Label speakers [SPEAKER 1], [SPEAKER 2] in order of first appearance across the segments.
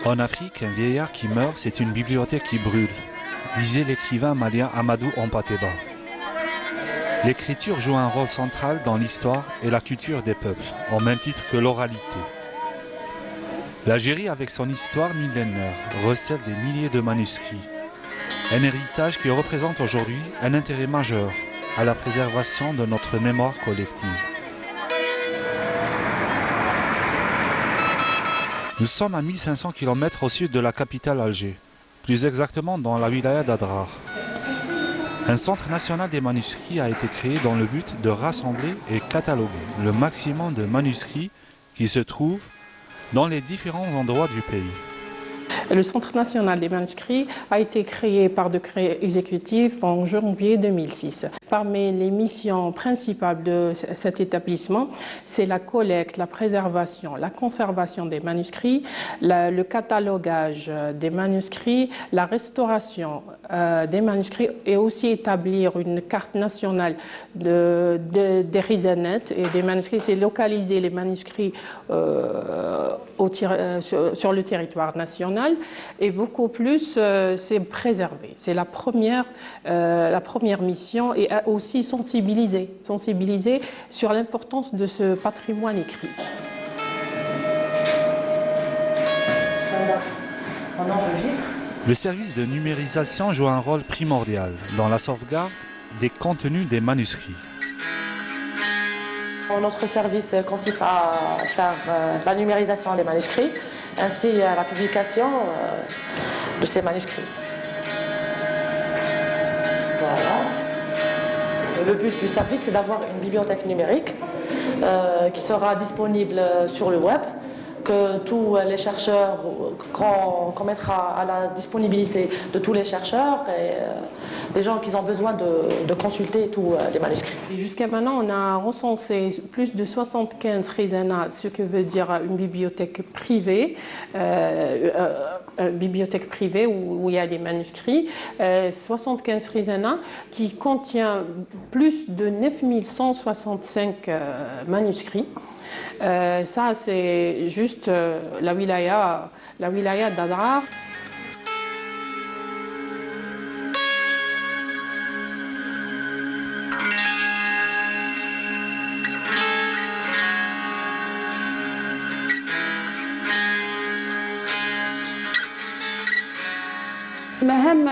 [SPEAKER 1] En Afrique, un vieillard qui meurt, c'est une bibliothèque qui brûle, disait l'écrivain malien Amadou Hampâté-Bâ. L'écriture joue un rôle central dans l'histoire et la culture des peuples, au même titre que l'oralité. L'Algérie, avec son histoire millénaire, recèle des milliers de manuscrits. Un héritage qui représente aujourd'hui un intérêt majeur à la préservation de notre mémoire collective. Nous sommes à 1500 km au sud de la capitale Alger, plus exactement dans la wilaya d'Adrar. Un centre national des manuscrits a été créé dans le but de rassembler et cataloguer le maximum de manuscrits qui se trouvent dans les différents endroits du pays.
[SPEAKER 2] Le Centre national des manuscrits a été créé par décret exécutif en janvier 2006. Parmi les missions principales de cet établissement, c'est la collecte, la préservation, la conservation des manuscrits, le catalogage des manuscrits, la restauration des manuscrits et aussi établir une carte nationale des rizanettes et des manuscrits. C'est localiser les manuscrits sur le territoire national. Et beaucoup plus, c'est préserver. C'est la première mission et aussi sensibiliser sur l'importance de ce patrimoine écrit.
[SPEAKER 1] Le service de numérisation joue un rôle primordial dans la sauvegarde des contenus des manuscrits.
[SPEAKER 3] Notre service consiste à faire la numérisation des manuscrits ainsi la publication de ces manuscrits. Voilà. Le but du service, c'est d'avoir une bibliothèque numérique qui sera disponible sur le web, que tous les chercheurs, qu'on mettra à la disponibilité de tous les chercheurs et des gens qui ont besoin de consulter tous les manuscrits.
[SPEAKER 2] Jusqu'à maintenant, on a recensé plus de 75 rizanas, ce que veut dire une bibliothèque privée, où il y a des manuscrits, 75 rizanas qui contient plus de 9165 manuscrits. Ça, c'est juste la wilaya d'Adrar.
[SPEAKER 4] مهام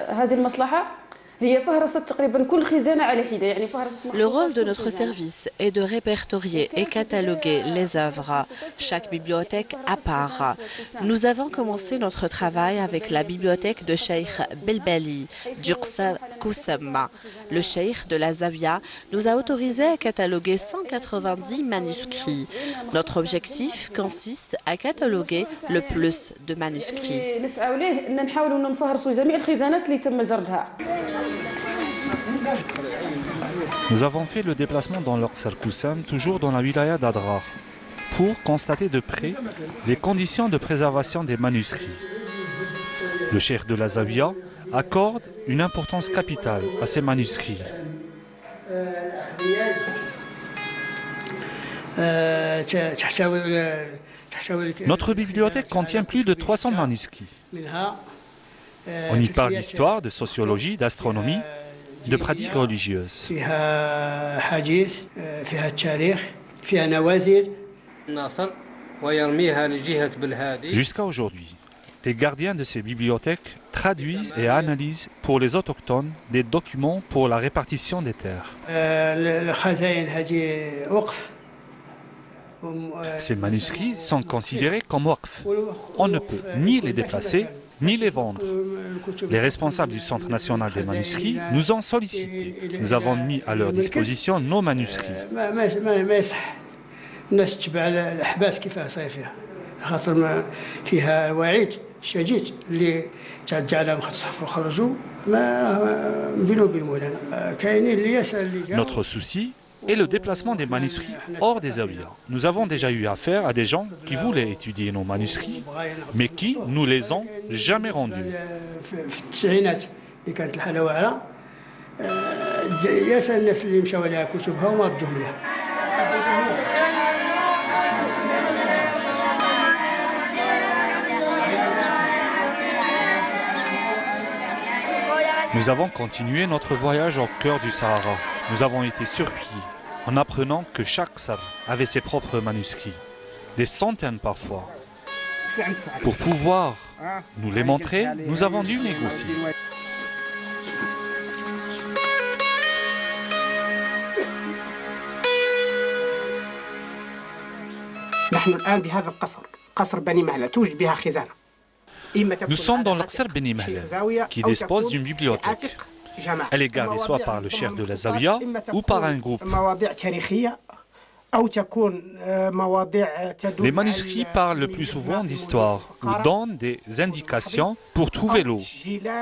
[SPEAKER 4] هذه المصلحة هي فهرسة تقريبا كل خزانة على حدة يعني
[SPEAKER 5] Le rôle de notre service est de répertorier et cataloguer les œuvres, chaque bibliothèque à part. Nous avons commencé notre travail avec la bibliothèque de Cheikh Belbali, d'Ursa Koussamma. Le cheikh de la Zawiya nous a autorisé à cataloguer 190 manuscrits. Notre objectif consiste à cataloguer le plus de manuscrits.
[SPEAKER 1] Nous avons fait le déplacement dans l'Ursa Koussam, toujours dans la wilaya d'Adrar, pour constater de près les conditions de préservation des manuscrits. Le cheikh de la Zawiya accorde une importance capitale à ces manuscrits. Notre bibliothèque contient plus de 300 manuscrits. On y parle d'histoire, de sociologie, d'astronomie, de pratiques religieuses. Jusqu'à aujourd'hui, les gardiens de ces bibliothèques traduisent et analysent pour les autochtones des documents pour la répartition des terres. Ces manuscrits sont considérés comme waqf. On ne peut ni les déplacer, ni les vendre. Les responsables du Centre national des manuscrits nous ont sollicités. Nous avons mis à leur disposition nos manuscrits. Notre souci est le déplacement des manuscrits hors des Zawiya. Nous avons déjà eu affaire à des gens qui voulaient étudier nos manuscrits, mais qui nous les ont jamais rendus. Nous avons continué notre voyage au cœur du Sahara. Nous avons été surpris en apprenant que chaque sabre avait ses propres manuscrits, des centaines parfois. Pour pouvoir nous les montrer, nous avons dû négocier. Nous sommes dans l'Aqsar Beni Mehla, qui dispose d'une bibliothèque. Elle est gardée soit par le chef de la Zawiya ou par un groupe. Les manuscrits parlent le plus souvent d'histoire ou donnent des indications pour trouver l'eau.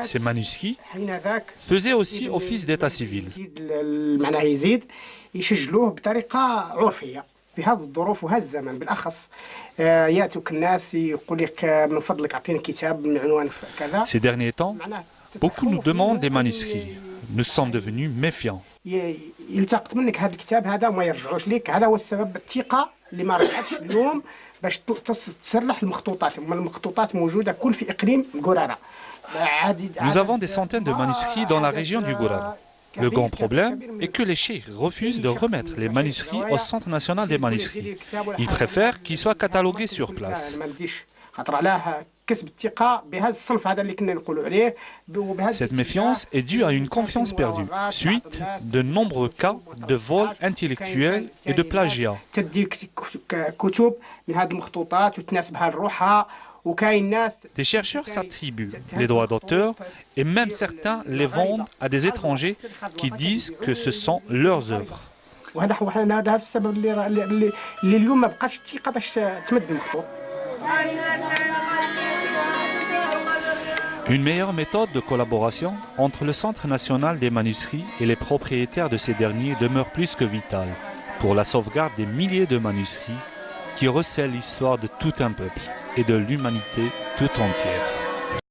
[SPEAKER 1] Ces manuscrits faisaient aussi office d'état civil.
[SPEAKER 6] بهذه الظروف وهذا الزمن بالأخص يأتوك الناس يقول لك من فضلك أعطيني كتاب من عنوان كذا.
[SPEAKER 1] Ces derniers temps, beaucoup nous demandent des manuscrits. Nous sommes devenus méfiants.
[SPEAKER 6] يلتقط منك هذا الكتاب هذا وما يرجعوش لك، هذا هو السبب الثقة اللي ما رجعتش اليوم باش تسرح المخطوطات، المخطوطات موجودة كل في إقليم قرارة.
[SPEAKER 1] Nous avons des centaines de manuscrits dans la région du Gourara. Le grand problème est que les cheikhs refusent de remettre les manuscrits au Centre national des manuscrits. Ils préfèrent qu'ils soient catalogués sur place. Cette méfiance est due à une confiance perdue, suite de nombreux cas de vol intellectuel et de plagiat. Des chercheurs s'attribuent les droits d'auteur et même certains les vendent à des étrangers qui disent que ce sont leurs œuvres. Une meilleure méthode de collaboration entre le Centre national des manuscrits et les propriétaires de ces derniers demeure plus que vitale pour la sauvegarde des milliers de manuscrits qui recèlent l'histoire de tout un peuple et de l'humanité tout entière.